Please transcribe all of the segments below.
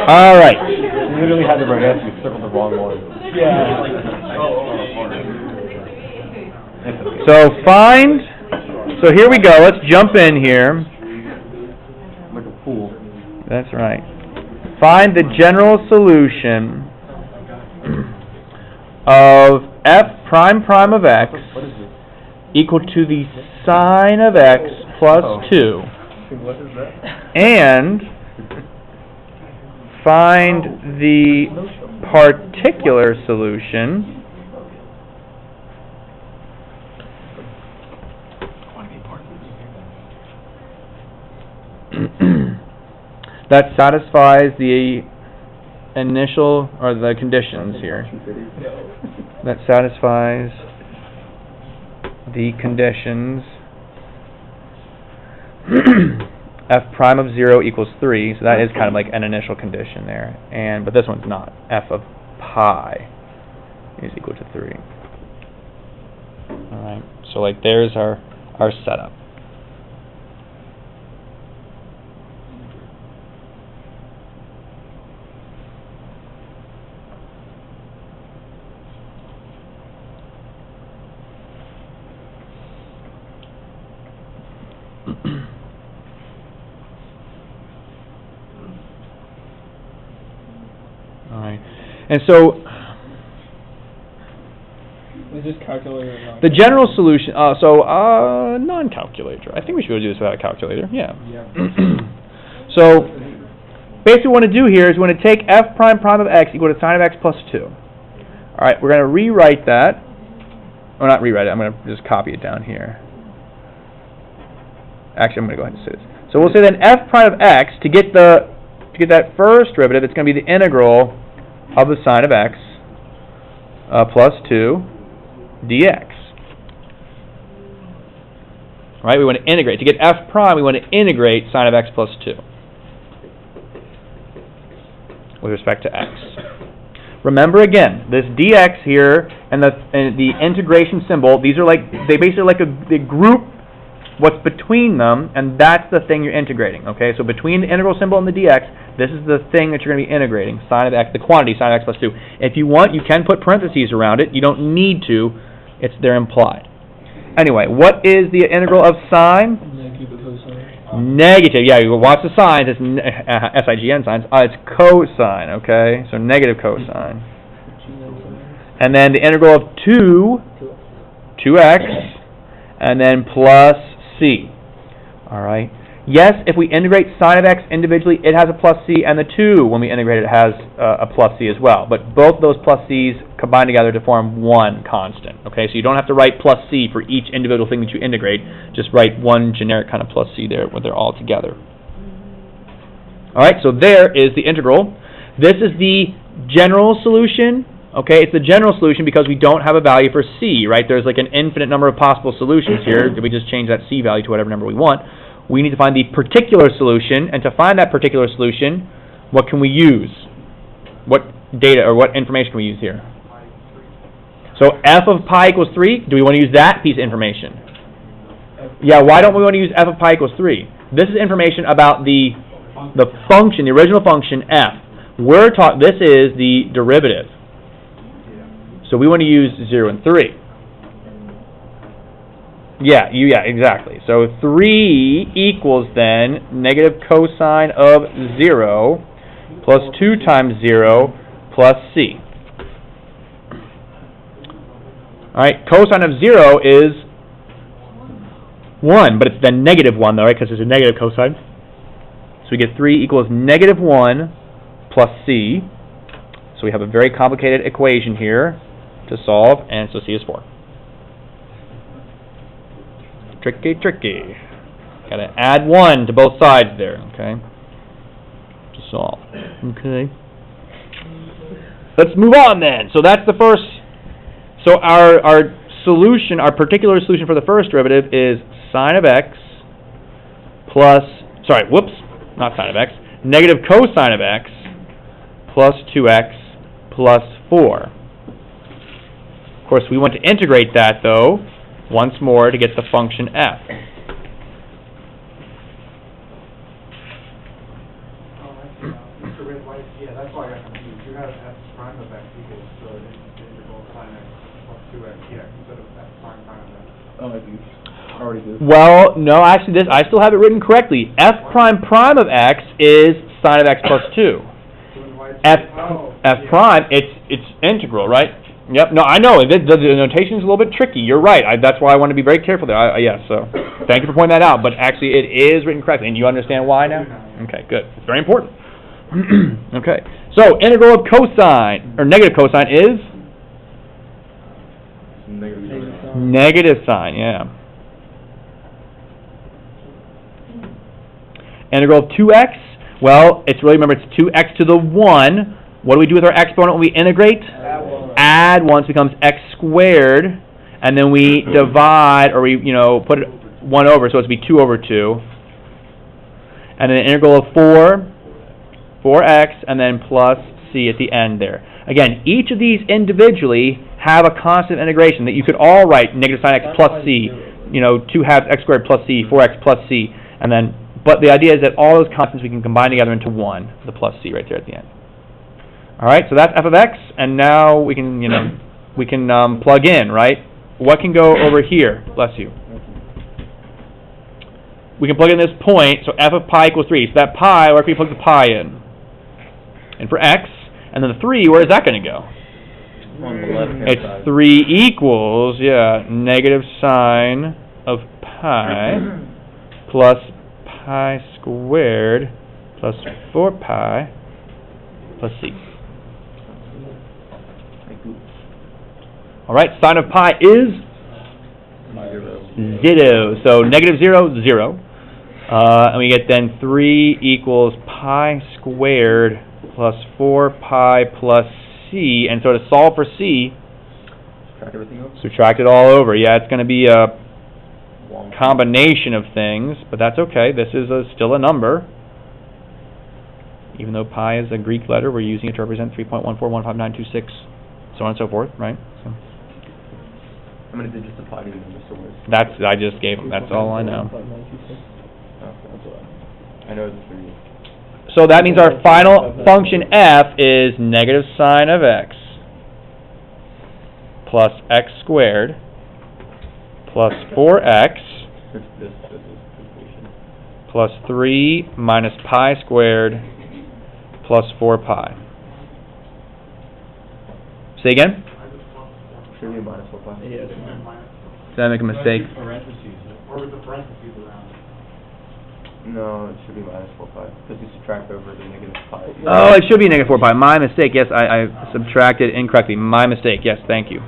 All right. You literally had the right answer. You circled the wrong one. Yeah. So find. So here we go. Let's jump in here. Like a pool. That's right. Find the general solution of f prime prime of x equal to the sine of x plus 2. What is that? And find the particular solution that satisfies the initial, or the conditions here. That satisfies the conditions f prime of 0 equals 3, so that is kind of like an initial condition there. But this one's not. F of pi is equal to 3. Alright, so like there's our setup. Alright, and so Is this calculator or not? the general solution, non-calculator. I think we should do this without a calculator, yeah. So, basically what we want to do here is we want to take f prime prime of x equal to sine of x plus 2. Alright, we're going to rewrite that. Or not rewrite it, I'm going to just copy it down here. Actually, I'm going to go ahead and say this. So we'll say then f prime of x, to get that first derivative, it's going to be the integral of the sine of x plus 2 dx. Right? We want to integrate. To get f prime, we want to integrate sine of x plus 2 with respect to x. Remember again, this dx here and the integration symbol, these are like, they basically like the group what's between them, and that's the thing you're integrating. Okay, so between the integral symbol and the dx, this is the thing that you're going to be integrating, sine of x, the quantity sine of x plus 2. If you want, you can put parentheses around it. You don't need to. They're implied. Anyway, what is the integral of sine? Negative cosine. Negative. Yeah, you watch the signs. It's SIGN signs. It's cosine. Okay, so negative cosine. And then the integral of 2x, and then plus c. All right. Yes, if we integrate sine of x individually, it has a plus c, and the 2, when we integrate it, has a plus c as well. But both those plus c's combine together to form one constant. Okay, so you don't have to write plus c for each individual thing that you integrate. Just write one generic kind of plus c there when they're all together. All right, so there is the integral. This is the general solution. Okay, it's the general solution because we don't have a value for c, right? There's like an infinite number of possible solutions here. We just change that c value to whatever number we want. We need to find the particular solution, and to find that particular solution, what can we use? What data or what information can we use here? So f of pi equals 3, do we want to use that piece of information? Yeah, why don't we want to use f of pi equals 3? This is information about the function, the original function f. This is the derivative. So we want to use 0 and 3. Yeah, exactly. So 3 equals then negative cosine of 0 plus 2 times 0 plus c. Alright, cosine of 0 is 1, but it's then negative 1 though, right, because it's a negative cosine. So we get 3 equals negative 1 plus c. So we have a very complicated equation here to solve, and so c is 4. Tricky. Got to add 1 to both sides there, okay, to solve. Okay. Let's move on then. So that's the first. So our solution, our particular solution for the first derivative is sine of x plus, not sine of x, negative cosine of x plus 2x plus 4. Of course, we want to integrate that, though, once more to get the function f. Yeah, that's why I got confused. You have f prime of x equals the integral sine x plus 2x dx instead of f prime of x. Oh, I do. I already do. Well, no, actually, this I still have it written correctly. F prime prime of x is sine of x plus 2. So then why F yeah. prime, it's integral, right? Yep. No, I know the notation is a little bit tricky. You're right. That's why I want to be very careful there. Yes. So, thank you for pointing that out. But actually, it is written correctly, and you understand why now. Okay. Good. It's very important. Okay. So, integral of cosine or negative cosine is negative sine. Yeah. Integral of 2x. Well, it's really, remember, it's 2x to the 1. What do we do with our exponent when we integrate? Add 1, so it becomes x squared, and then we divide, or we, put it 1 over, so it's be 2 over 2. And then an integral of 4x, and then plus c at the end there. Again, each of these individually have a constant integration that you could all write negative sine x plus c, 2 halves x squared plus c, 4x plus c, and then, but the idea is that all those constants we can combine together into 1, the plus c right there at the end. All right, so that's f of x, and now we can, plug in, right? What can go over here? Bless you. We can plug in this point, so f of pi equals 3. So that pi, where can we plug the pi in? And for x, and then the 3, where is that going to go? On the left-hand It's side. 3 equals, negative sine of pi plus pi squared plus 4 pi plus c. All right, sine of pi is 0. So negative 0, 0. And we get then 3 equals pi squared plus 4 pi plus c. And so to solve for c, Subtract everything else? subtract it all over. Yeah, it's going to be a combination of things, but that's okay. This is still a number. Even though pi is a Greek letter, we're using it to represent 3.1415926, so on and so forth, right? So How many digits of pi do you know, Mr. Woods? I just gave them. That's all I know. I know the 3. So that means our final function f is negative sine of x plus x squared plus 4x This is completion. plus 3 minus pi squared plus 4 pi. Say again? Should be minus 4 pi. Yes. Did I make a mistake? Or with the parentheses around. No, it should be minus 4 pi, because you subtract over the negative pi. Oh, it should be negative 4 pi. My mistake. Yes, I subtracted incorrectly. My mistake. Yes, thank you.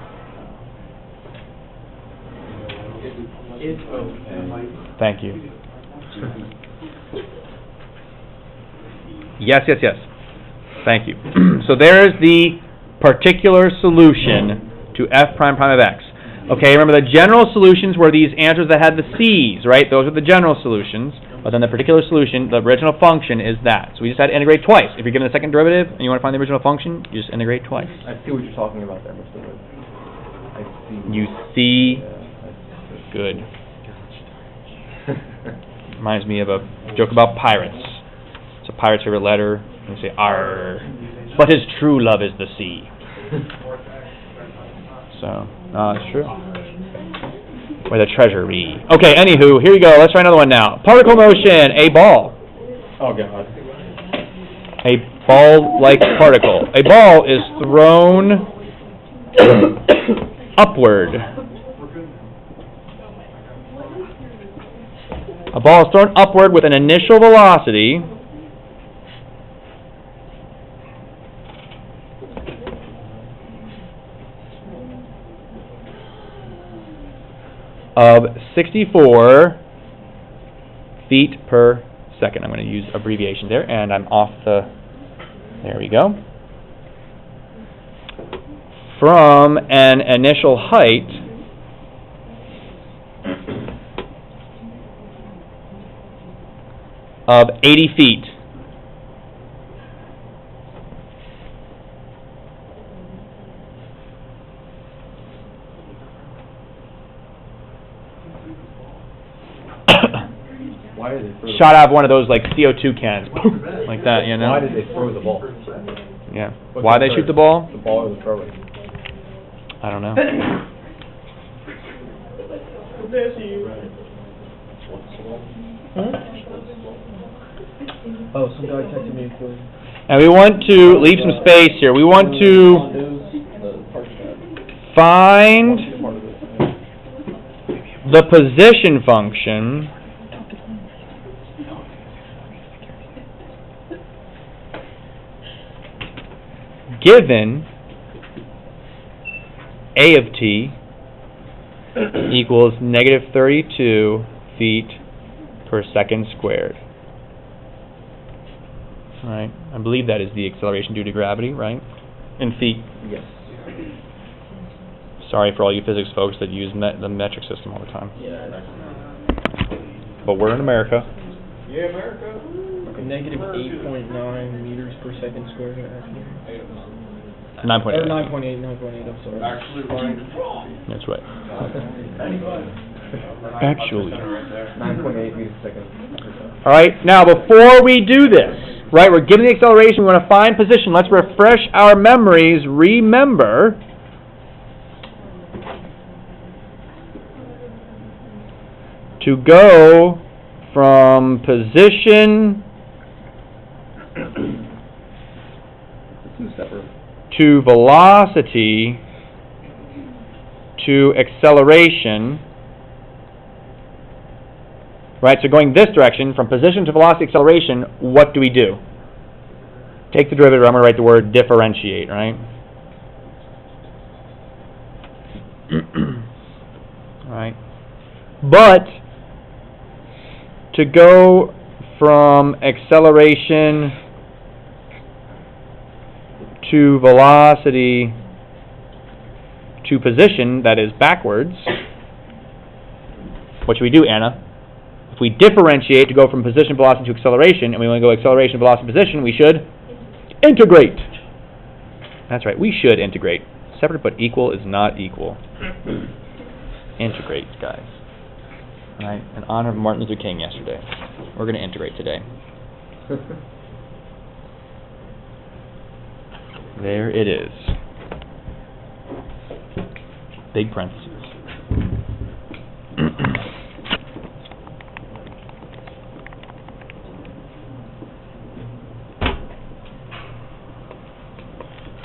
Thank you. Yes. Thank you. So there is the particular solution to f prime prime of x. Okay, remember the general solutions were these answers that had the c's, right? Those are the general solutions. But then the particular solution, the original function, is that. So we just had to integrate twice. If you're given the second derivative and you want to find the original function, you just integrate twice. I see what you're talking about there, Mr. Woods. I see. You see? Yeah, I see. Good. Reminds me of a joke about pirates. It's a pirate's favorite letter. They say, "Arr, but his true love is the sea." So, it's true. Or the treasury. Okay, anywho, here you go. Let's try another one now. Particle motion, a ball. Oh, God. A ball-like particle. A ball is thrown upward. A ball is thrown upward with an initial velocity of 64 feet per second. I'm going to use abbreviation there, and I'm off the... There we go. From an initial height of 80 feet. Why did they throw shot out of one of those like CO2 cans, like that, you know? Why did they throw the ball? Yeah. Why they shoot the ball? The ball or the throw it? I don't know. Oh, some guy texted me for And we want to leave some space here. We want to find the position function given A of t equals negative 32 feet per second squared. Right? I believe that is the acceleration due to gravity, right? In feet. Yes. Sorry for all you physics folks that use the metric system all the time. But we're in America. Yeah, America. negative 8.9 meters per second squared, actually. 9.8. Or 9.8, I'm sorry. Actually, Ryan. That's right. Actually. 9.8 meters per second. All right, now before we do this, right, we're given the acceleration, we want to find position. Let's refresh our memories. Remember, to go from position to velocity to acceleration. Right, so going this direction, from position to velocity acceleration, what do we do? Take the derivative, I'm going to write the word differentiate, right? Right. But, to go from acceleration to velocity to position, that is backwards, what should we do, Anna? If we differentiate to go from position, velocity to acceleration, and we want to go acceleration, velocity, position, we should integrate. That's right, we should integrate. Separate but equal is not equal. Integrate, guys. All right, in honor of Martin Luther King yesterday. We're going to integrate today. There it is. Big parentheses.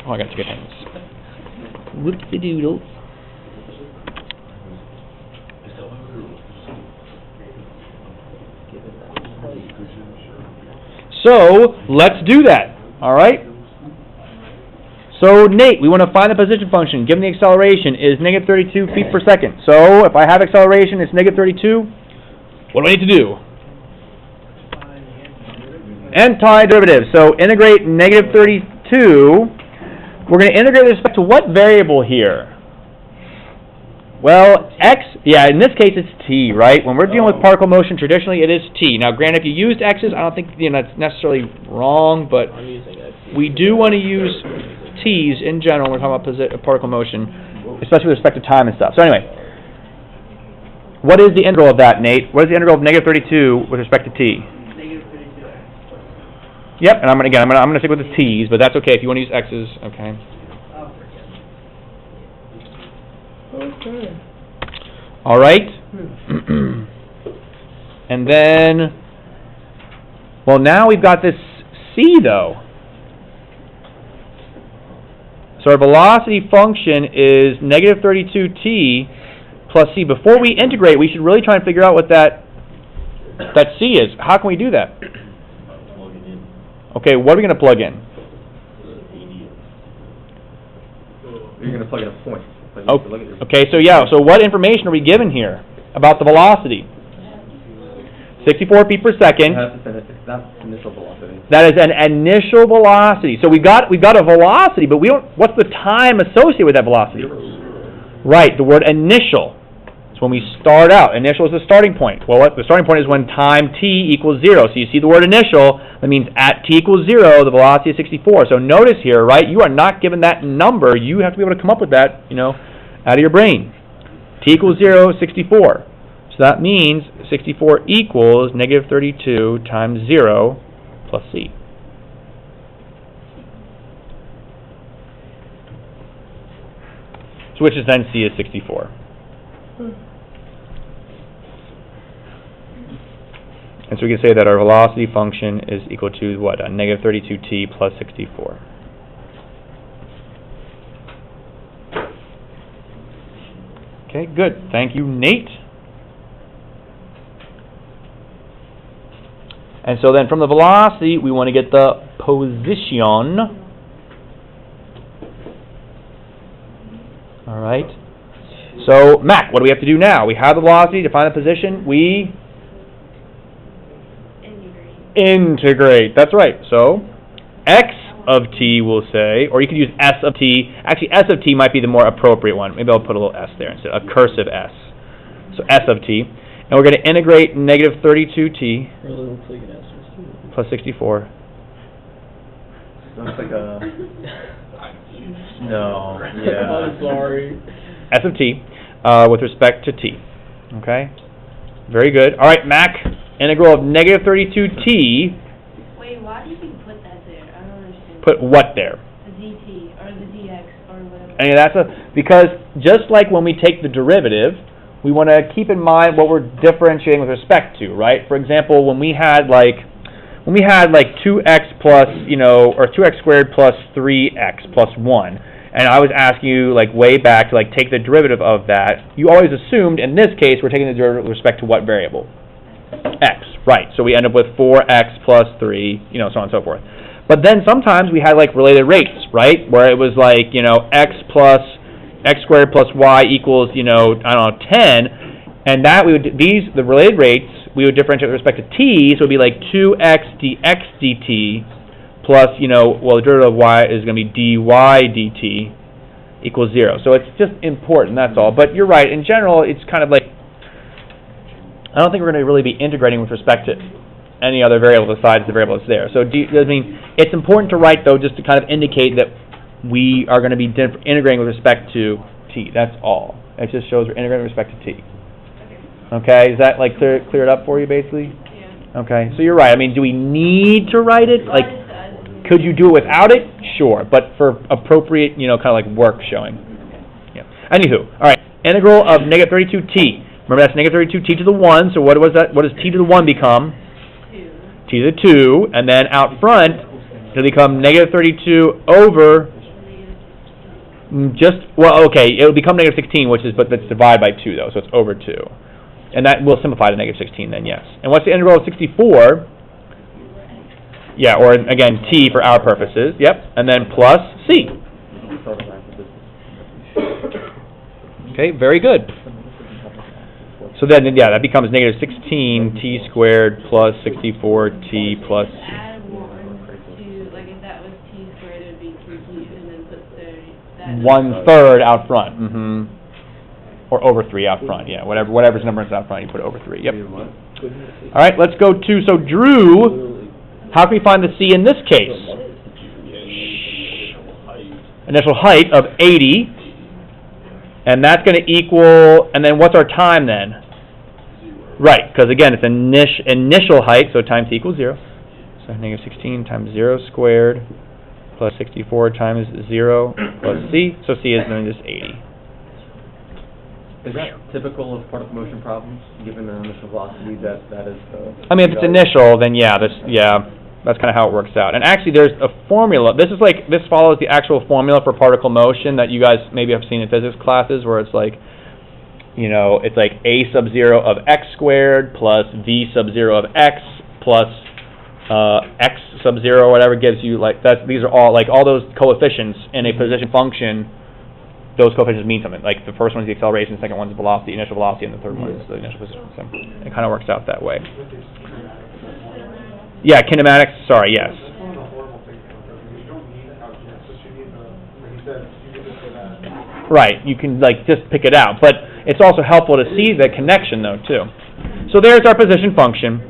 Oh, I got to get hands. Whoop-de-doodle. So, let's do that, all right? So, Nate, we want to find the position function, given the acceleration is negative 32 feet per second. So, if I have acceleration, it's negative 32. What do I need to do? Antiderivative. So, integrate negative 32. We're going to integrate with respect to what variable here? Well, x, yeah, in this case it's t, right? When we're dealing with particle motion, traditionally it is t. Now, granted, if you used x's, I don't think that's necessarily wrong, but I'm using x. we do want to use t's in general when we're talking about particle motion, especially with respect to time and stuff. So anyway, what is the integral of that, Nate? What is the integral of negative 32 with respect to t? Yep, and I'm gonna stick with the t's, but that's okay if you want to use x's. Okay. Okay. All right. And then, well, now we've got this c though. So our velocity function is negative 32t plus c. Before we integrate, we should really try and figure out what that c is. How can we do that? Okay, what are we going to plug in? You're going to plug in a point. Oh, okay, so yeah, so what information are we given here about the velocity? 64 feet per second. That's initial velocity. That is an initial velocity. So we've got a velocity, but we don't. What's the time associated with that velocity? Right, the word initial. It's when we start out. Initial is the starting point. Well, the starting point is when time t equals 0. So you see the word initial, that means at t equals 0, the velocity is 64. So notice here, right, you are not given that number. You have to be able to come up with that, out of your brain. T equals 0, 64. So So that means 64 equals negative 32 times 0 plus c. So which is then c is 64. And so we can say that our velocity function is equal to what? Negative 32t plus 64. Okay, good. Thank you, Nate. And so then from the velocity, we want to get the position. All right. So, Mac, what do we have to do now? We have the velocity to find the position. We integrate. That's right. So, x of t we'll say, or you could use s of t. Actually, s of t might be the more appropriate one. Maybe I'll put a little s there instead, a cursive s. So, s of t. And we're going to integrate negative 32t plus 64. Looks like a... No, yeah. I'm sorry. S of t with respect to t. Okay? Very good. All right, Mac, integral of negative 32t. Wait, why did you put that there? I don't understand. Put what there? The dt, or the dx, or whatever. And because just like when we take the derivative, we want to keep in mind what we're differentiating with respect to, right? For example, when we had like 2x plus, or 2x squared plus 3x plus 1, and I was asking you like way back to like take the derivative of that, you always assumed in this case we're taking the derivative with respect to what variable? X, right. So we end up with 4x plus 3, so on and so forth. But then sometimes we had like related rates, right? Where it was like, x plus x squared plus y equals, 10, and that the related rates we would differentiate with respect to t, so it would be like 2x dx dt plus, the derivative of y is going to be dy dt equals 0. So it's just important, that's all. But you're right, in general, it's kind of like, I don't think we're going to really be integrating with respect to any other variable besides the variable that's there. So it's important to write, though, just to kind of indicate that we are going to be integrating with respect to t. That's all. It just shows we're integrating with respect to t. Okay, is that like clear it up for you, basically? Yeah. Okay, so you're right. I mean, do we need to write it? Like, could you do it without it? Sure, but for appropriate, kind of like work showing. Yeah. Anywho, all right. Integral of negative 32t. Remember, that's negative 32t to the 1. So what was that? What does t to the 1 become? 2. T to the 2, and then out front it'll become negative 32 over. It'll become negative 16, but that's divided by 2 though, so it's over 2. And that will simplify to negative 16 then, yes. And what's the integral of 64? Yeah, or again, t for our purposes, yep. And then plus c. Okay, very good. So then, that becomes negative 16 t squared plus 64 t plus c. Add 1 to, like if that was t squared, it would be 2t, and then put 30. 1/3 out front. Mm-hmm. Or over 3 out front, yeah. Whatever's number is out front, you put over 3. Yep. All right, let's go to, so Drew, how can we find the c in this case? Initial height of 80. And that's going to equal, and then what's our time then? Right, because again, it's initial height, so time t equals 0. So negative 16 times 0 squared plus 64 times 0 plus c. So c is then just 80. Is that typical of particle motion problems, given the initial velocity that is the... I mean, if it's initial, then that's kind of how it works out. And actually, there's a formula. This follows the actual formula for particle motion that you guys maybe have seen in physics classes, where it's like, it's like a sub 0 of x squared plus v sub 0 of x plus x sub 0 or whatever gives you, like, these are all, like, all those coefficients in a position function. Those coefficients mean something. Like the first one's the acceleration, the second one's the velocity, initial velocity, and the third one is the initial position. So it kind of works out that way. Yeah, kinematics. Sorry, yes. That's one of the horrible things about this. You don't need calculus, but you need like you said, you need it for that. Right, you can like just pick it out, but it's also helpful to see the connection though too. So there's our position function.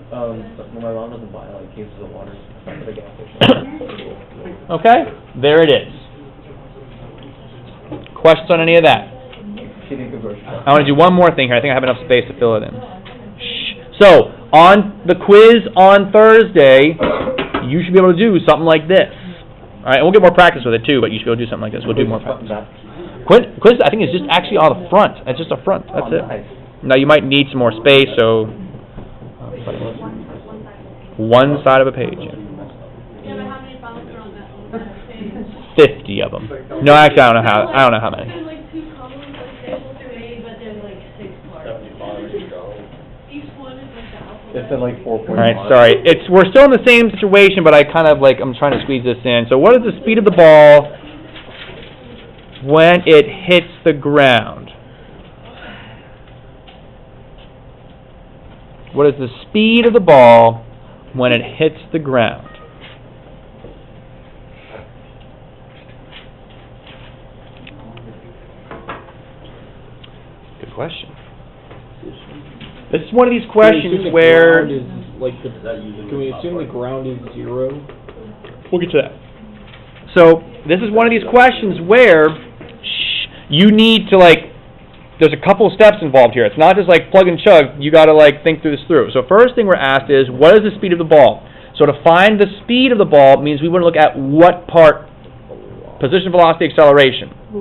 My mom doesn't buy like cases of water at the gas station. Okay, there it is. Questions on any of that? Cheating conversion. I want to do one more thing here. I think I have enough space to fill it in. Shh. So, on the quiz on Thursday, you should be able to do something like this. All right, and we'll get more practice with it too, but you should be able to do something like this. We'll do more practice. Quiz, I think, is just actually on the front. It's just a front. That's it. Nice. Now, you might need some more space, so one side of a page. Yeah, but how many problems are on that page? 50 of them. No, actually, I don't know how many. There's like 2 columns, like stable through A, but there's like 6 parts. Each one is like the alphabet. It's in like 4 All right, sorry. We're still in the same situation, but I kind of I'm trying to squeeze this in. So, what is the speed of the ball when it hits the ground? What is the speed of the ball when it hits the ground? Good question. This is one of these questions where... Can we assume the ground is 0? We'll get to that. So, this is one of these questions where you need to, there's a couple steps involved here. It's not just plug and chug. You got to, think through this through. So, first thing we're asked is, what is the speed of the ball? So, to find the speed of the ball means we want to look at what part? Position, velocity, acceleration. We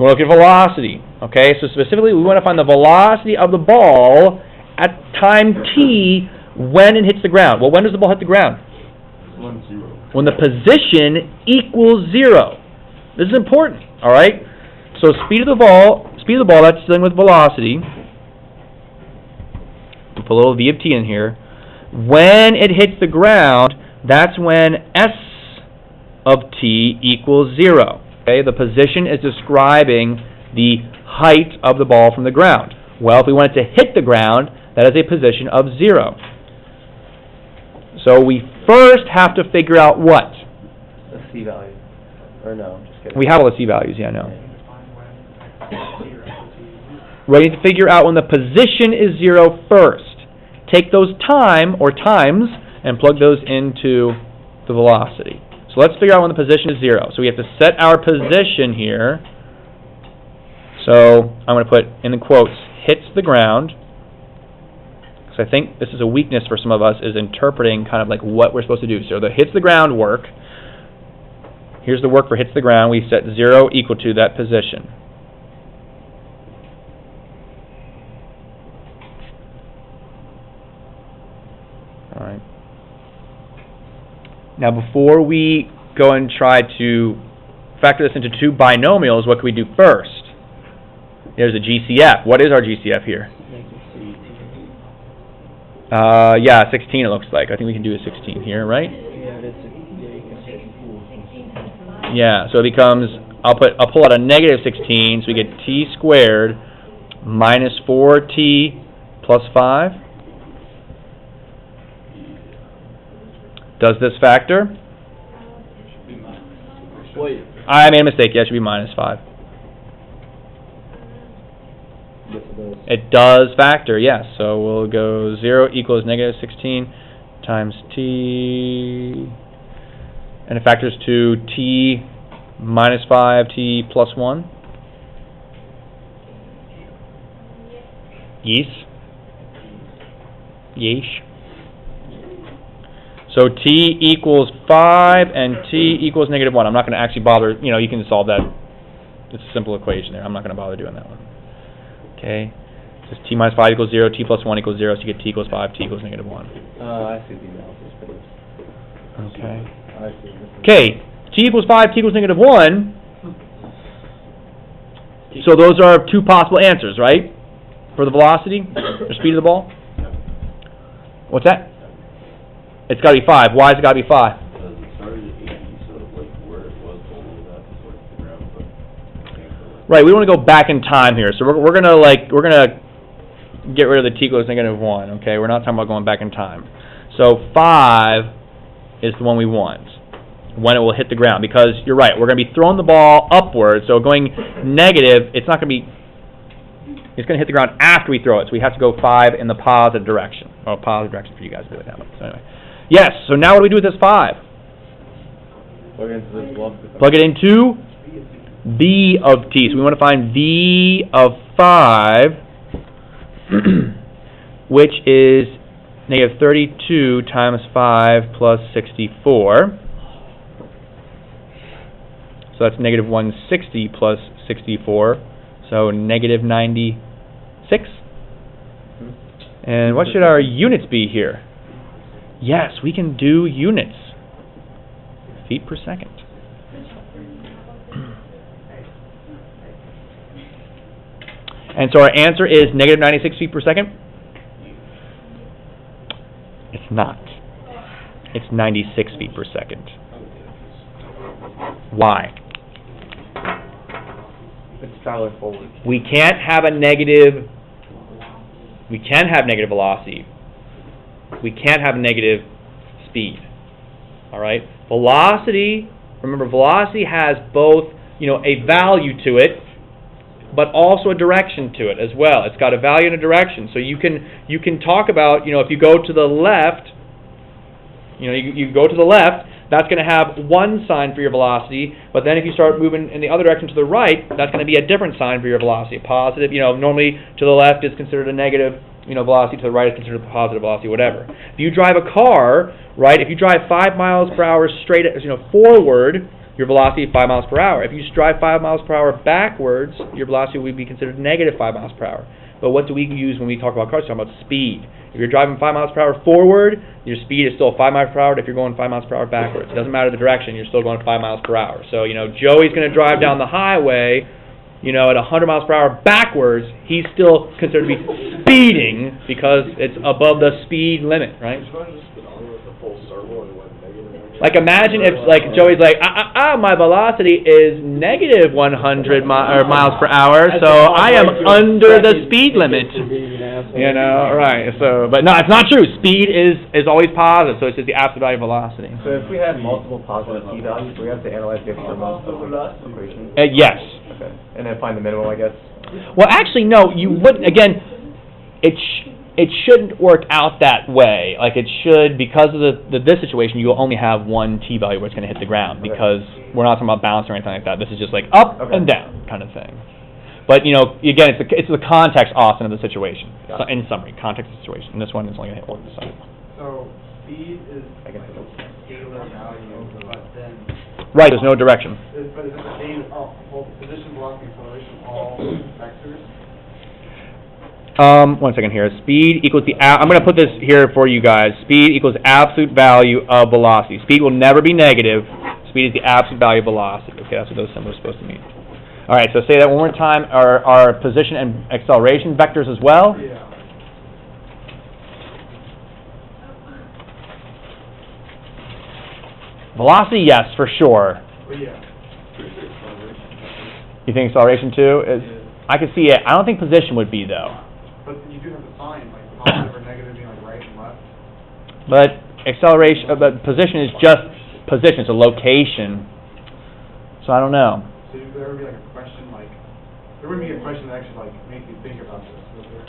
want to look at velocity. Okay, so specifically, we want to find the velocity of the ball at time t when it hits the ground. Well, when does the ball hit the ground? 1-0. When the position equals 0. This is important, all right? So speed of the ball, that's dealing with velocity. We'll put a little v of t in here. When it hits the ground, that's when s of t equals 0. Okay, the position is describing the height of the ball from the ground. Well, if we want it to hit the ground, that is a position of 0. So we first have to figure out what? The C value. Or no, I'm just kidding. We have all the C values, yeah, I know. We need to figure out when the position is 0 first. Take those times and plug those into the velocity. So let's figure out when the position is 0. So we have to set our position here. So I'm going to put in the quotes, hits the ground. Because I think this is a weakness for some of us, is interpreting kind of what we're supposed to do. So the hits the ground work. Here's the work for hits the ground. We set 0 equal to that position. All right. Now before we go and try to factor this into 2 binomials, what can we do first? There's a GCF. What is our GCF here? Yeah, 16 it looks like. I think we can do a 16 here, right? Yeah, so it becomes, I'll pull out a negative 16, so we get t squared minus 4t plus 5. Does this factor? I made a mistake. Yeah, it should be minus 5. Yes, it does. It does factor, yes. So we'll go 0 equals negative 16 times t, and it factors to t minus 5, t plus 1. Yes. Yeesh. So t equals 5 and t equals negative 1. I'm not going to actually bother, you can solve that. It's a simple equation there. I'm not going to bother doing that one. Okay. So t minus 5 equals 0, t plus 1 equals 0, so you get t equals 5, t equals negative 1. I see the analysis for this. Okay. I see. Okay, t equals 5, t equals negative 1. So those are 2 possible answers, right? For the velocity, or speed of the ball? What's that? It's got to be 5. Why has it got to be 5? Because it started at 80, so where it was below that is where the ground, but Right, we want to go back in time here. So we're gonna get rid of the t equals negative 1. Okay, we're not talking about going back in time. So 5 is the one we want when it will hit the ground, because you're right, we're going to be throwing the ball upwards. So going negative, it's going to hit the ground after we throw it. So we have to go 5 in the positive direction. Oh, positive direction for you guys really now. So anyway, yes. So now what do we do with this 5? Plug into this lump. Plug it into v of t. So we want to find v of 5, which is negative 32 times 5 plus 64. So that's negative 160 plus 64, so negative 96. And what should our units be here? Yes, we can do units. Feet per second. And so our answer is negative 96 feet per second? It's not. It's 96 feet per second. Why? It's traveling forward. We can't have negative velocity. We can't have negative speed. All right? Velocity, remember, velocity has both, a value to it, but also a direction to it as well. It's got a value and a direction. So you can talk about, if you go to the left, you go to the left, that's going to have one sign for your velocity, but then if you start moving in the other direction to the right, that's going to be a different sign for your velocity. Positive, normally to the left is considered a negative, velocity, to the right is considered a positive velocity, whatever. If you drive a car, right, if you drive 5 miles per hour straight, forward, your velocity is 5 miles per hour. If you just drive 5 miles per hour backwards, your velocity would be considered negative 5 miles per hour. But what do we use when we talk about cars? We're talking about speed. If you're driving 5 miles per hour forward, your speed is still 5 miles per hour. If you're going 5 miles per hour backwards, it doesn't matter the direction, you're still going 5 miles per hour. So, Joey's going to drive down the highway, at 100 miles per hour backwards, he's still considered to be speeding because it's above the speed limit, right? Like, imagine if, Joey's like, my velocity is negative 100 miles per hour, so I am under the speed limit. Right. So, but no, it's not true. Speed is always positive, so it's just the absolute value of velocity. So if we had multiple positive t values, we have to analyze the experiments of the equation? Yes. Okay. And then find the minimum, I guess? Well, actually, no, you wouldn't. Again, it shouldn't work out that way. Like, it should, because of this situation, you'll only have one t value where it's going to hit the ground, because we're not talking about balance or anything like that. This is just like up and down kind of thing. But, again, it's the context often of the situation. So, in summary, context of the situation. And this one is only going to hit one side. So speed is like a scalar value, but then... Right, there's no direction. But is it the same, position, velocity, acceleration, all vectors? 1 second here. Speed equals I'm going to put this here for you guys. Speed equals absolute value of velocity. Speed will never be negative. Speed is the absolute value of velocity. Okay, that's what those symbols are supposed to mean. All right, so say that one more time. Our position and acceleration vectors as well. Yeah. Velocity, yes, for sure. But yeah. You think acceleration too? I could see it. I don't think position would be, though. But you do have the sign, like positive or negative being like right and left. But acceleration, but position is just position. It's a location. So I don't know. So there would be like a question, there wouldn't be a question that actually make you think about this, would there?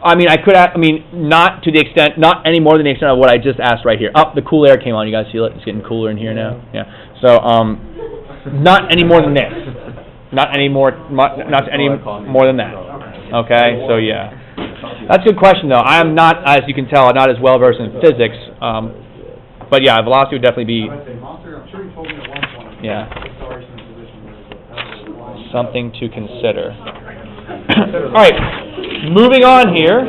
I mean, not to the extent, not any more than the extent of what I just asked right here. The cool air came on. You guys feel it? It's getting cooler in here now. Yeah. So, not any more than this. Not any more than that. Okay. So yeah, that's a good question though. I am not, as you can tell, not as well versed in physics. But yeah, velocity would definitely be. I would say monster. I'm sure you told me at one point. Yeah. Acceleration and position was Something to consider. All right, moving on here.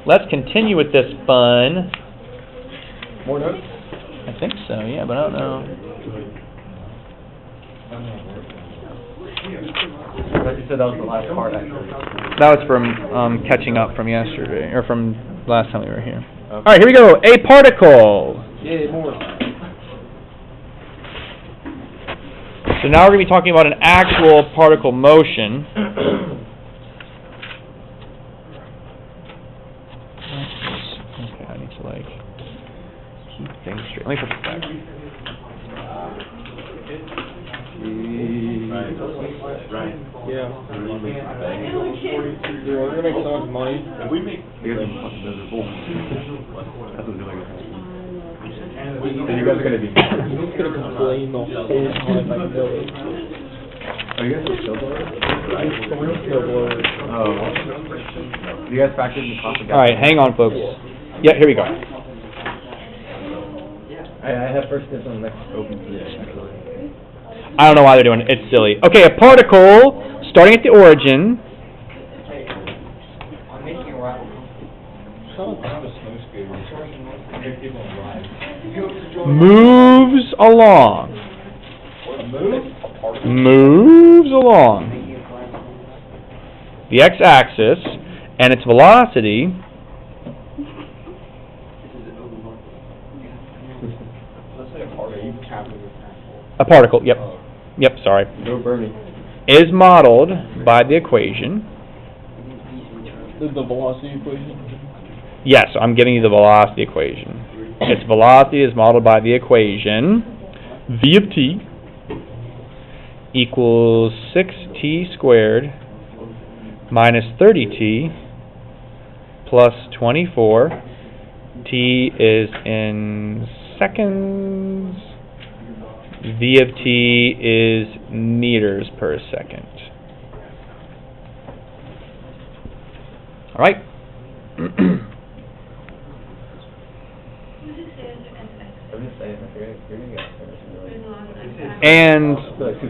Let's continue with this fun. More notes? I think so, yeah, but I don't know. Like you said, that was the last part, actually. That was from catching up from yesterday, or from last time we were here. Okay. All right, here we go. A particle. Yeah, more. So now we're going to be talking about an actual particle motion. Okay, I need to keep things straight. Let me put this back. Right. Yeah. We're gonna make so much money. And we make... You're fucking miserable. That's what we're doing. So you guys are gonna be. He's gonna complain the whole time, I know it. Are you guys a snowblower? I have 3 snowblowers. Oh. Do you guys factor in the cost of gas? All right, hang on, folks. Yeah, here we go. I have first dibs on the next open today, actually. I don't know why they're doing it. It's silly. Okay, a particle starting at the origin. Moves along. Moves along the x-axis, and its velocity a particle, yep, sorry, Go Bernie. is modeled by the equation. The velocity equation? Yes, I'm giving you the velocity equation. Its velocity is modeled by the equation v of t equals 6t squared minus 30t plus 24. T is in seconds. V of t is meters per second. All right. Who's it say under XX? I'm just saying, you're gonna get There's no XX. And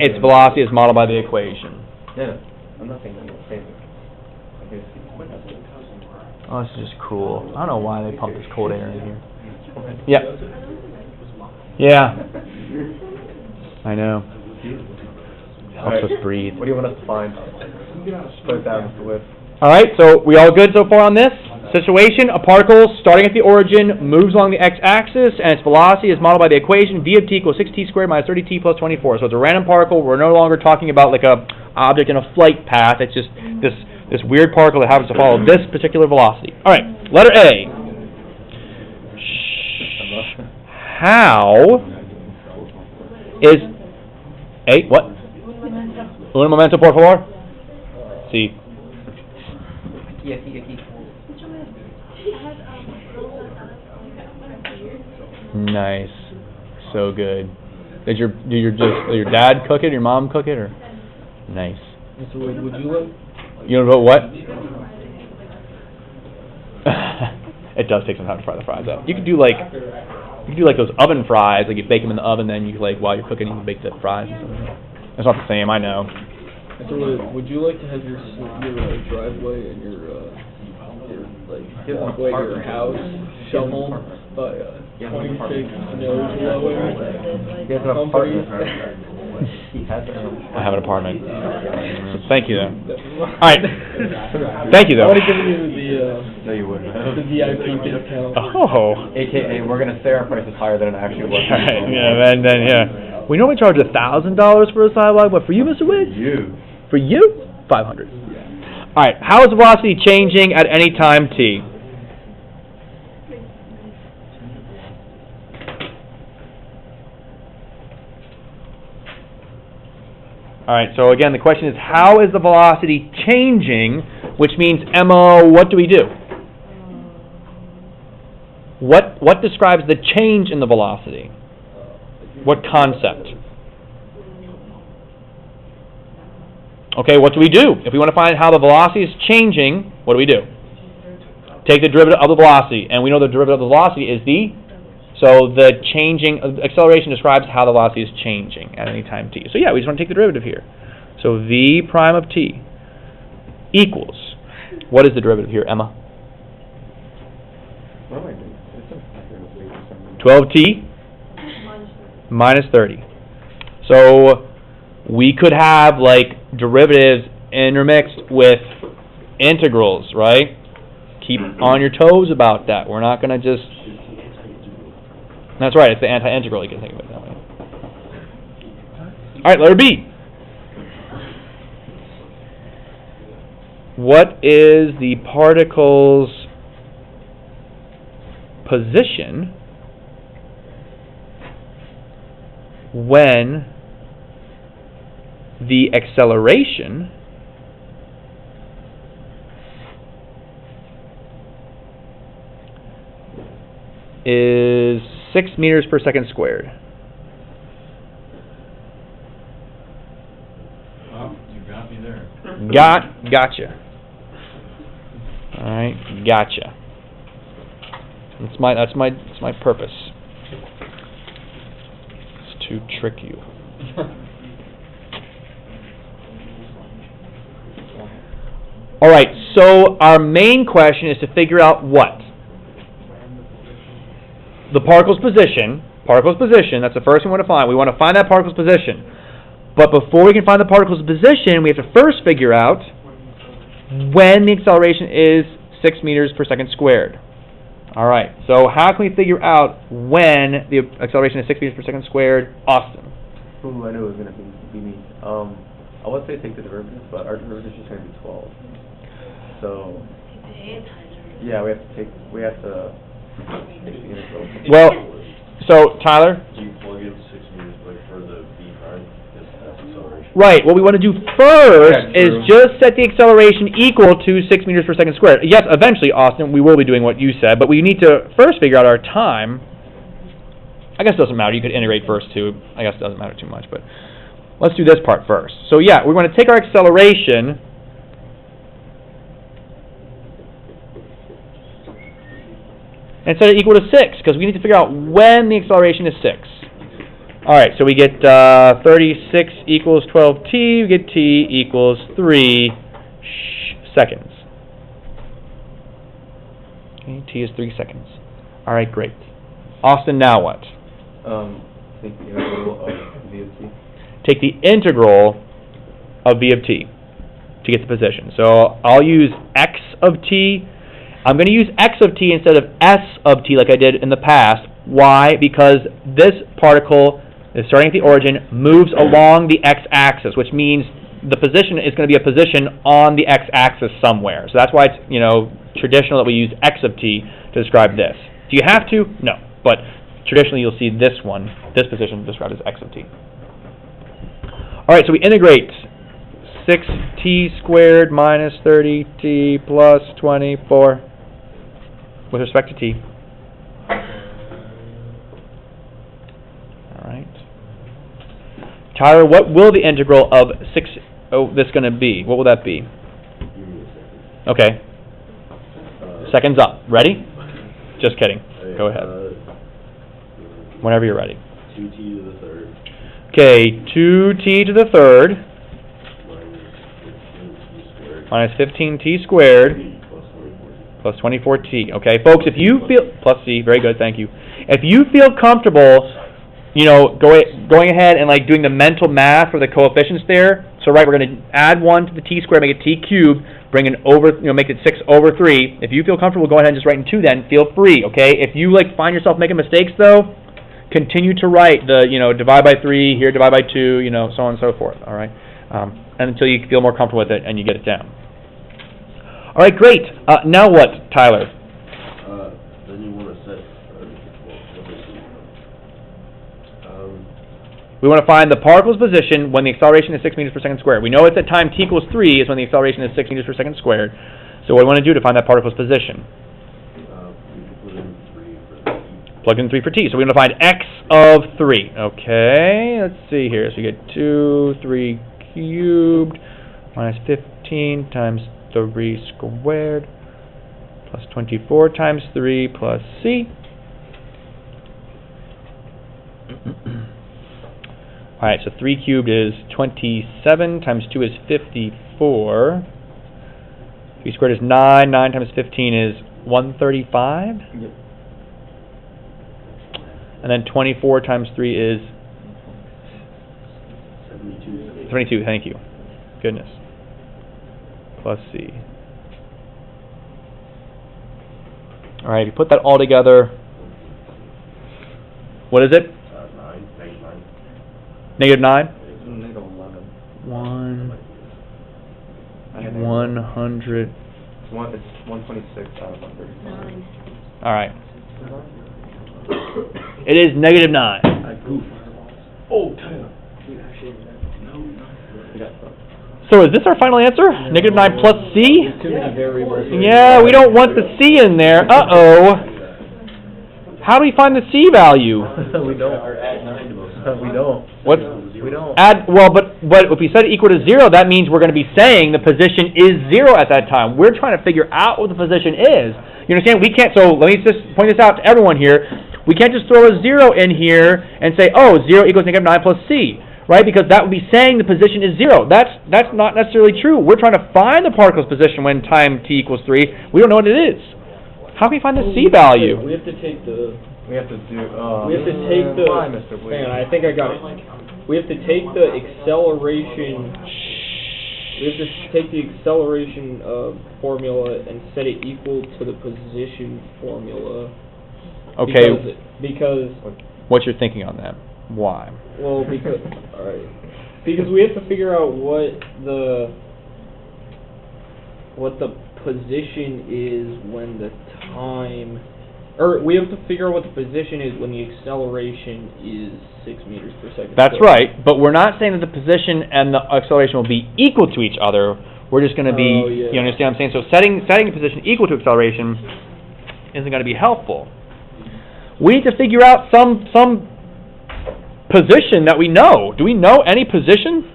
its velocity is modeled by the equation. Yeah, I'm not saying I'm saying it. Oh, this is just cool. I don't know why they pump this cold air in here. Yep. Yeah. I know. Helps us breathe. What do you want us to find? Put it down the list. All right, so we all good so far on this? Situation, a particle starting at the origin moves along the x-axis, and its velocity is modeled by the equation v of t equals 6t squared minus 30t plus 24. So it's a random particle. We're no longer talking about like a object in a flight path. It's just this weird particle that happens to follow this particular velocity. All right, letter A. How is A, what? Un momento, por favor. Sí. Nice. So good. Did your dad cook it, or your mom cook it, or? Nice. Mr. Wade, would you like? You know about what? It does take some time to fry the fries up. You could do like those oven fries, like you bake them in the oven, then you like while you're cooking you can bake the fries and something. It's not the same, I know. Mr. Wade, would you like to have your driveway and your walkway to your house shoveled by 26 snow blowers? He has an apartment. He has I have an apartment. Thank you, though. All right. Thank you, I though. would have given you No, you wouldn't. the VIP discount. Oh. AKA, we're gonna say our price is higher than it actually was. Right, yeah, then, yeah. We normally charge $1,000 for a sidewalk, but for you, Mr. Wade? You. For you, $500. All right. How is the velocity changing at any time t? All right. So again, the question is, how is the velocity changing? Which means, Emma, what do we do? What describes the change in the velocity? What concept? Okay, what do we do? If we want to find how the velocity is changing, what do? Take the derivative of the velocity, and we know the derivative of the velocity is so the changing, acceleration describes how the velocity is changing at any time t. So yeah, we just want to take the derivative here. So v prime of t equals, what is the derivative here, Emma? 12t minus 30. So we could have like derivatives intermixed with integrals, right? Keep on your toes about that. We're not going to just... That's right, it's the anti-integral. You can think of it that way. All right, letter B. What is the particle's position when the acceleration is 6 meters per second squared. Oh, you got me there. Gotcha. Alright, gotcha. That's my purpose. It's to trick you. Alright, so our main question is to figure out what? The particle's position. Particle's position, that's the first thing we want to find. We want to find that particle's position. But before we can find the particle's position, we have to first figure out when the acceleration is 6 meters per second squared. Alright, so how can we figure out when the acceleration is 6 meters per second squared? Austin. Ooh, I knew it was going to be me. I would say take the derivative, but our derivative is just going to be 12. So, yeah, we have to take the integral. Well, so Tyler? Do you plug in 6 meters, like, for the B prime? Because that's acceleration. Right, what we want to do first Yeah, is true. just set the acceleration equal to 6 meters per second squared. Yes, eventually, Austin, we will be doing what you said, but we need to first figure out our time. I guess it doesn't matter, you could integrate first too. I guess it doesn't matter too much, but let's do this part first. So yeah, we want to take our acceleration and set it equal to 6, because we need to figure out when the acceleration is 6. Alright, so we get 36 equals 12t, we get t equals 3 seconds. Okay, t is 3 seconds. Alright, great. Austin, now what? Take the integral of v of t. Take the integral of v of t to get the position. So I'll use x of t. I'm going to use x of t instead of s of t like I did in the past. Why? Because this particle is starting at the origin, moves along the x-axis, which means the position is going to be a position on the x-axis somewhere. So that's why it's, traditional that we use x of t to describe this. Do you have to? No. But traditionally you'll see this position described as x of t. Alright, so we integrate 6t squared minus 30t plus 24 with respect to t. Alright. Tyler, what will the integral of this going to be? What will that be? Give me a second. Okay. Seconds up. Ready? Just kidding. Go ahead. Whenever you're ready. 2t to the third Okay, 2t to the third minus 15t squared minus 15t squared plus 24t. plus 24t. Okay, folks, if you feel, plus c, very good, thank you. If you feel comfortable, going ahead and like doing the mental math for the coefficients there, so right, we're going to add 1 to the t squared, make it t cubed, bring it over, make it 6 over 3. If you feel comfortable, go ahead and just write in 2 then, feel free, okay? If you find yourself making mistakes though, continue to write the, divide by 3, here divide by 2, so on and so forth, all right? And until you feel more comfortable with it and you get it down. All right, great. Now what, Tyler? Then you want to set, We want to find the particle's position when the acceleration is 6 meters per second squared. We know it's at time t equals 3 is when the acceleration is 6 meters per second squared. So what do we want to do to find that particle's position? we can put in 3 for the t. Plug in 3 for t. So we're going to find x of 3. Okay, let's see here. So you get 2, 3 cubed minus 15 times 3 squared plus 24 times 3 plus c. Alright, so 3 cubed is 27, times 2 is 54. 3 squared is 9, 9 times 15 is 135. Yep. And then 24 times 3 is 72. 22, thank you. Goodness. Plus c. Alright, if you put that all together, what is it? 9, negative 9. Negative 9? Negative 11. 100. It's 126 out of 130. Alright. It is negative 9. I goofed. Oh, Tyler. So is this our final answer? Negative 9 plus c? Too many variables. Yeah, we don't want the c in there. Uh-oh. How do we find the C value? We don't. Or add 9 to them. We don't. What? We don't. But if we set it equal to 0, that means we're going to be saying the position is 0 at that time. We're trying to figure out what the position is. You understand? We can't, so let me just point this out to everyone here. We can't just throw a 0 in here and say, oh, 0 equals negative 9 plus C, right? Because that would be saying the position is 0. That's not necessarily true. We're trying to find the particle's position when time t equals 3. We don't know what it is. How can we find the C value? We have to take the... We have to do, We have to take the... Why, Mr. Williams? Hang on, I think I got it. We have to take the acceleration... We have to take the acceleration formula and set it equal to the position formula. Okay, Because what's your thinking on that? Why? well, because... Alright. Because we have to figure out what the position is when the time... Or we have to figure out what the position is when the acceleration is 6 meters per second. That's right, but we're not saying that the position and the acceleration will be equal to each other. We're just going to be, Oh, yeah. you understand what I'm saying? So setting a position equal to acceleration isn't going to be helpful. We need to figure out some position that we know. Do we know any position?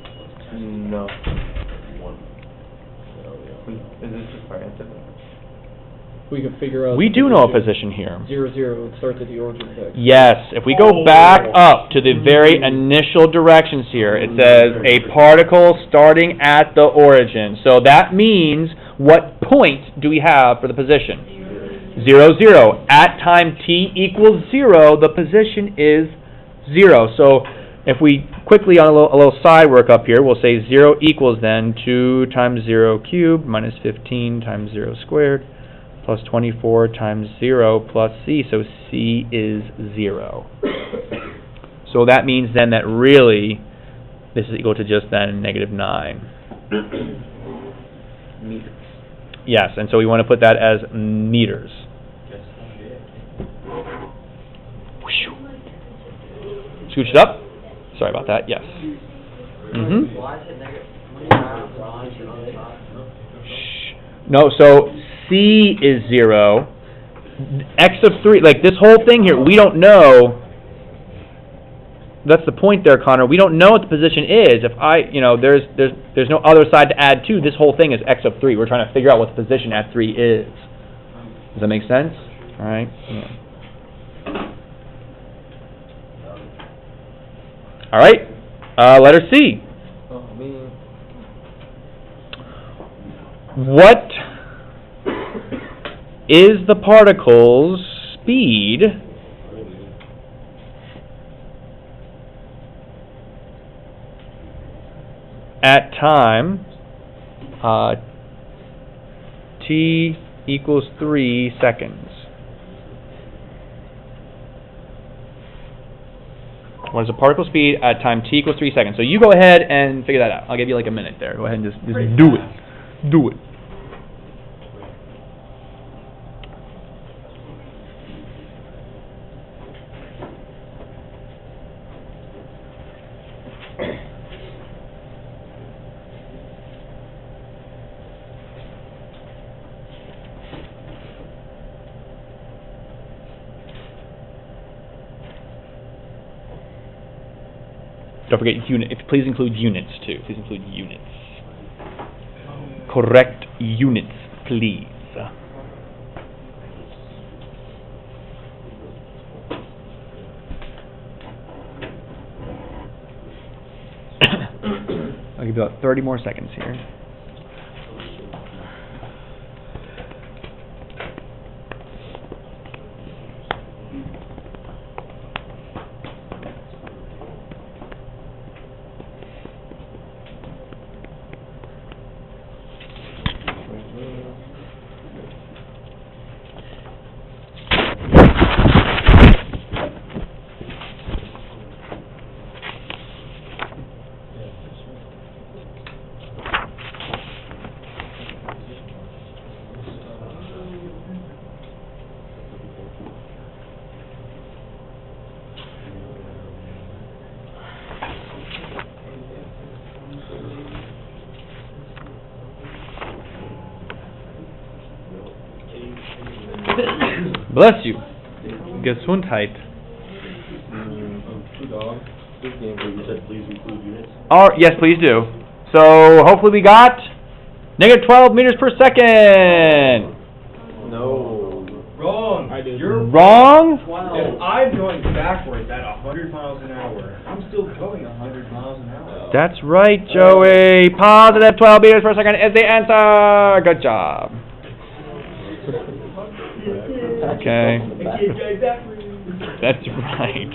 No. 1. Is this just our answer? We can figure out... We the do know a position. position here. 0, 0. It starts at the origin vector. Yes, if we go back up to the very initial directions here, it says a particle starting at the origin. So that means, what point do we have for the position? 0, 0. At time t equals 0, the position is 0. So if we quickly, on a little side work up here, we'll say 0 equals then 2 times 0 cubed minus 15 times 0 squared plus 24 times 0 plus C, so C is 0. So that means then that really this is equal to just then negative 9. Meters. Yes, and so we want to put that as meters. Scooch it up. Sorry about that, yes. Mm-hmm. No, so C is 0. X of 3, like this whole thing here, we don't know. That's the point there, Connor. We don't know what the position is. If there's no other side to add to. This whole thing is X of 3. We're trying to figure out what the position at 3 is. Does that make sense? All right. Yeah. All right. Letter C. What is the particle's speed at time t equals 3 seconds? What is the particle speed at time t equals 3 seconds? So you go ahead and figure that out. I'll give you like a minute there. Go ahead and just do it. Do it. Don't forget unit. Please include units too. Please include units. Correct units, please. I'll give you about 30 more seconds here. Bless you. Gesundheit. Dog, this game where you said please include units. Yes, please do. So hopefully we got negative 12 meters per second. No. Wrong. I did. You're Wrong? If I'm going backwards at 100 miles an hour, I'm still going 100 miles an hour. That's right, Joey. Positive 12 meters per second is the answer. Good job. Okay. That's right.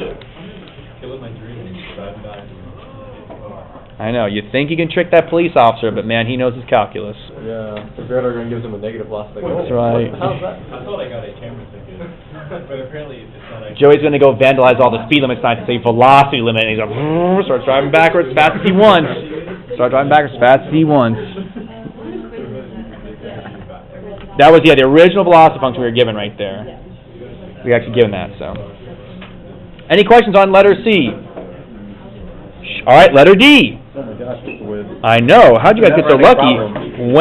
Killing my dreams. I know. You think you can trick that police officer, but man, he knows his calculus. Yeah, the radar gun gives him a negative loss. Like, That's right. How's that? I thought I got a camera ticket, but apparently it's not actually. Joey's going to go vandalize all the speed limit signs to say velocity limit, and he's like, starts driving backwards as fast as he wants. Start driving backwards as fast as he wants. That was, the original velocity function we were given right there. We actually given that, so. Any questions on letter C? All right, letter D. Oh my gosh, it's a win. I know. How'd you guys get so Never lucky? ending problem.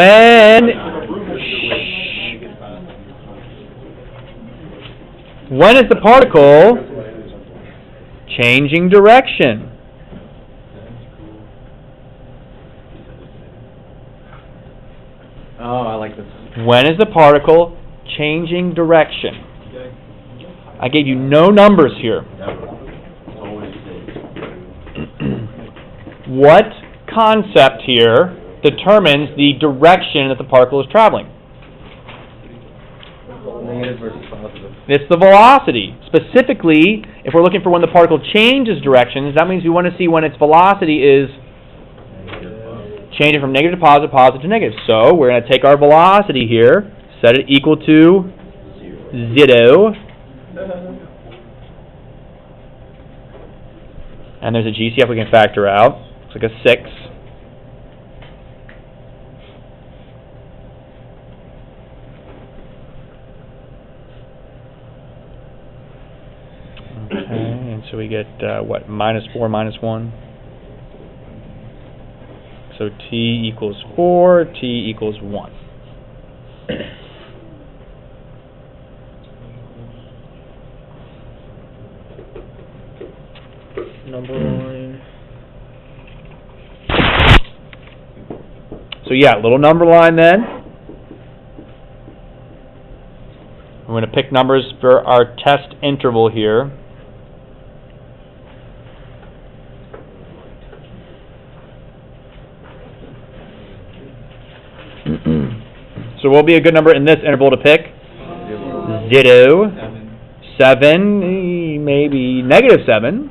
When is the particle changing direction? Oh, I like this. When is the particle changing direction? I gave you no numbers here. Always What concept here determines the direction that the particle is traveling? Negative versus positive. It's the velocity. Specifically, if we're looking for when the particle changes directions, that means we want to see when its velocity is changing from negative to positive, positive to negative. So we're going to take our velocity here, set it equal to 0. And there's a GCF we can factor out. Looks like a 6. Okay, and so we get, what, -4, -1? So t equals 4, t equals 1. Number line. So yeah, little number line then. We're going to pick numbers for our test interval here. So what will be a good number in this interval to pick? 0, 7, maybe -7.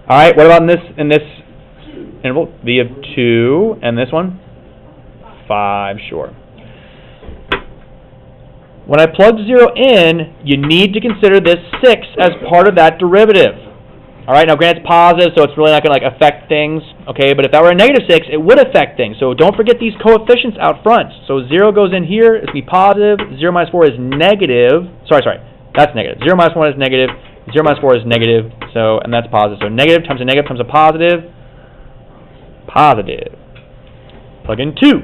All right, what about in this interval? V of 2, and this one? 5, sure. When I plug 0 in, you need to consider this 6 as part of that derivative. All right, now granted it's positive, so it's really not going to affect things, okay? But if that were a -6, it would affect things. So don't forget these coefficients out front. So 0 goes in here, it's going to be positive. 0 minus 4 is negative. Sorry, that's negative. 0 minus 1 is negative. 0 minus 4 is negative, so, and that's positive. So negative times a negative times a positive. Positive. Plug in 2.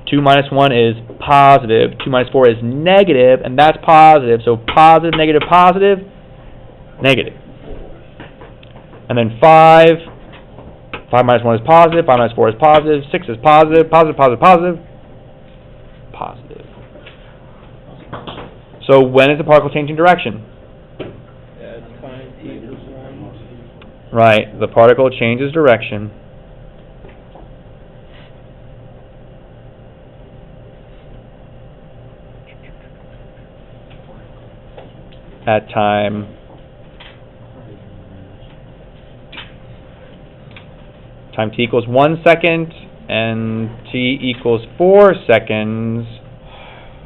2 minus 1 is positive. 2 minus 4 is negative, and that's positive. So positive, negative, positive, negative. And then 5. 5 minus 1 is positive. 5 minus 4 is positive. 6 is positive. Positive, positive, positive. Positive. So when is the particle changing direction? Time t equals 1. Right, the particle changes direction at time t equals 1 second and t equals 4 seconds,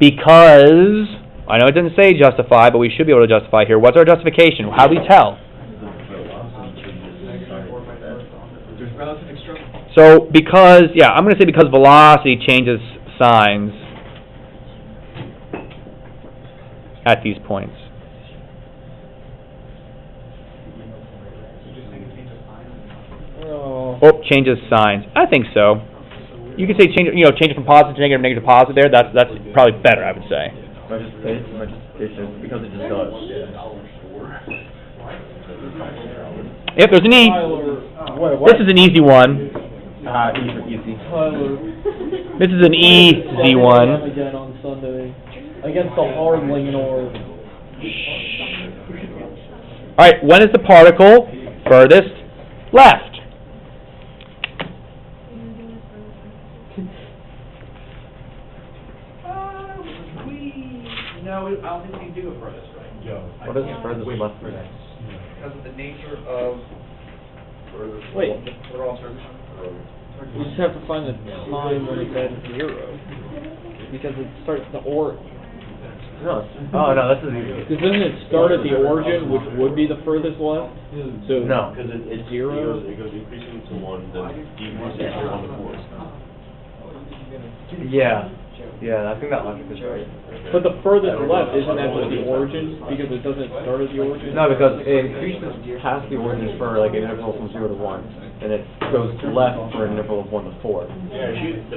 because I know it didn't say justify, but we should be able to justify here. What's our justification? How do we tell? There's relative extreme. So because, I'm going to say because velocity changes signs at these points. Oh, changes signs. I think so. You could say change it from positive to negative, negative to positive there. That's probably better, I would say. My justification, because it just does. Yep, there's an E. This is an easy one. Easy. Tyler. This is an easy one. Again on Sunday against the hardling north. All right, when is the particle furthest left? No, I don't think we do it furthest right. What is furthest left for that? Because of the nature of. Wait. We're all service. We just have to find the time when it's at 0. Because it starts the No. Oh, no, this is easy. Because doesn't it start at the origin, which would be the furthest left? So No. Because it's Zero? It goes increasing to 1, then decreasing to 1 to 4. Yeah. Yeah, I think that logic is right. But the furthest left, isn't that just the origin? Because it doesn't start at the origin? No, because it increases past the origin for like an interval from 0 to 1, and it goes left for an interval of 1 to 4.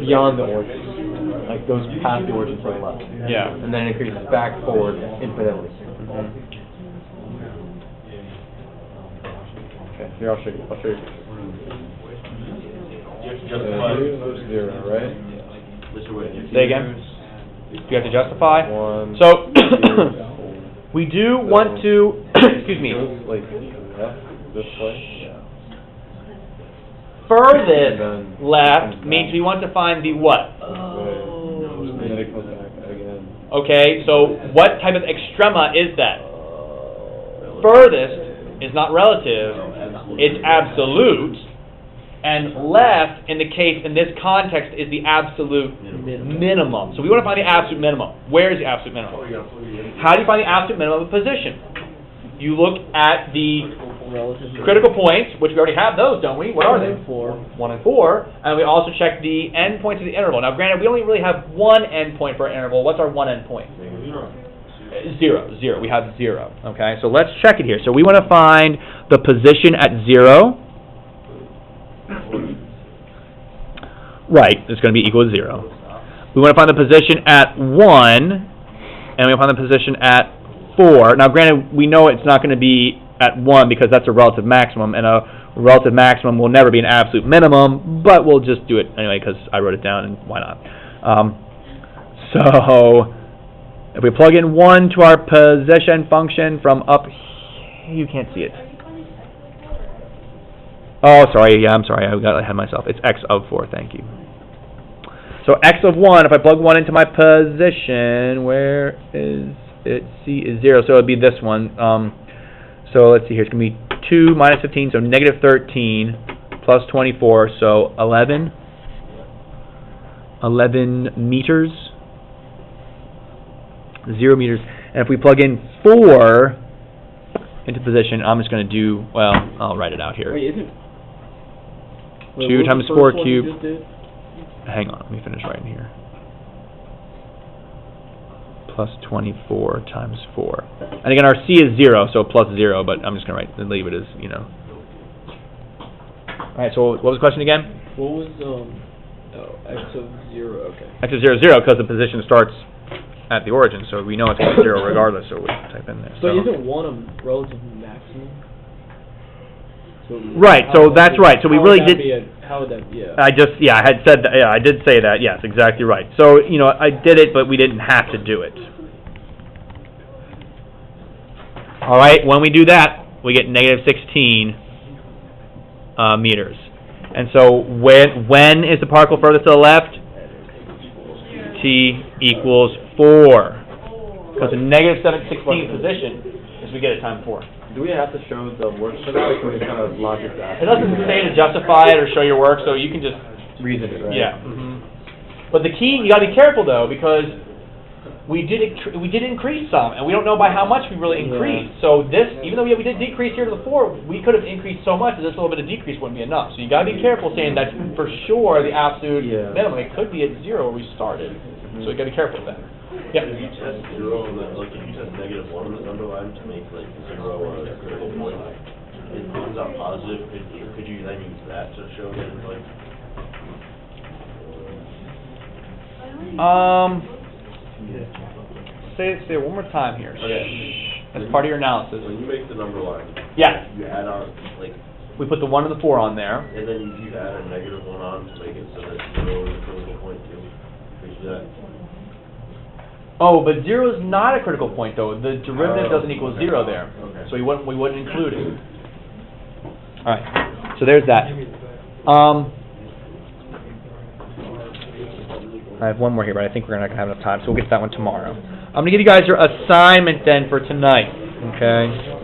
Beyond the origin. Like goes past the origin to the left. Yeah. And then it increases back forward infinitely. Okay, here I'll show you. You have to justify 0, right? Say again. You have to justify. 1. So we do want to. Excuse me. Like left this way. Furthest left means we want to find the what? And then it comes back again. Okay, so what type of extrema is that? Furthest is not relative, it's absolute, and left, in this context, is the absolute minimum. So we want to find the absolute minimum. Where is the absolute minimum? How do you find the absolute minimum of a position? You look at the critical points, which we already have those, don't we? What are they? 1 and 4. And we also check the endpoints of the interval. Now, granted, we only really have one endpoint for our interval. What's our one endpoint? 0. We have 0. Okay, so let's check it here. So we want to find the position at 0. Right, it's going to be equal to 0. We want to find the position at 1, and we want to find the position at 4. Now, granted, we know it's not going to be at 1 because that's a relative maximum, and a relative maximum will never be an absolute minimum, but we'll just do it anyway because I wrote it down, and why not? So, if we plug in 1 to our position function from up, you can't see it. Oh, sorry, yeah, I'm sorry, I got ahead of myself. It's x of 4, thank you. So x of 1, if I plug 1 into my position, where is it? C is 0, so it would be this one. So let's see here, it's going to be 2 minus 15, so negative 13, plus 24, so 11 meters, 0 meters. And if we plug in 4 into position, I'm just going to do, well, I'll write it out here. Wait, isn't... 2 times 4 cubed. Hang on, let me finish writing here. Plus 24 times 4. And again, our C is 0, so plus 0, but I'm just going to leave it as, you know. Alright, so what was the question again? What was, x of 0, okay. X of 0 is 0 because the position starts at the origin, so we know it's going to be 0 regardless, so we type in there. So isn't 1 a relative maximum? So right, so that's right. So we really did. How would that be? Yeah. I had said that. Yeah, I did say that. Yes, exactly right. So you know, I did it, but we didn't have to do it. All right. When we do that, we get negative 16 meters. And so when is the particle furthest to the left? T equals 4. Because the negative 16 position is we get it times 4. Do we have to show the work for that, or can we just kind of logic that? It doesn't say to justify it or show your work, so you can just reason it, right? Yeah. But the key, you got to be careful though, because we did increase some, and we don't know by how much we really increased. So this, even though we did decrease here to the 4, we could have increased so much that this little bit of decrease wouldn't be enough. So you got to be careful saying that for sure the absolute minimum. It could be at 0 where we started. So you got to be careful with that. Yeah. If you test 0, and then, like if you test negative 1 on this underline to make like 0 a critical point, it comes out positive. Could you then use that to show that it's like? say it one more time here. Okay. As part of your analysis. When you make the number line. Yeah. You add on, like, We put the 1 and the 4 on there. and then you add a negative one on to make it so that 0 is a critical point too. Could you do that? Oh, but 0 is not a critical point, though. The derivative doesn't equal okay. 0 there. Okay. So we wouldn't include it. All right. So there's that. I have one more here, but I think we're not going to have enough time, so we'll get to that one tomorrow. I'm going to give you guys your assignment then for tonight, okay?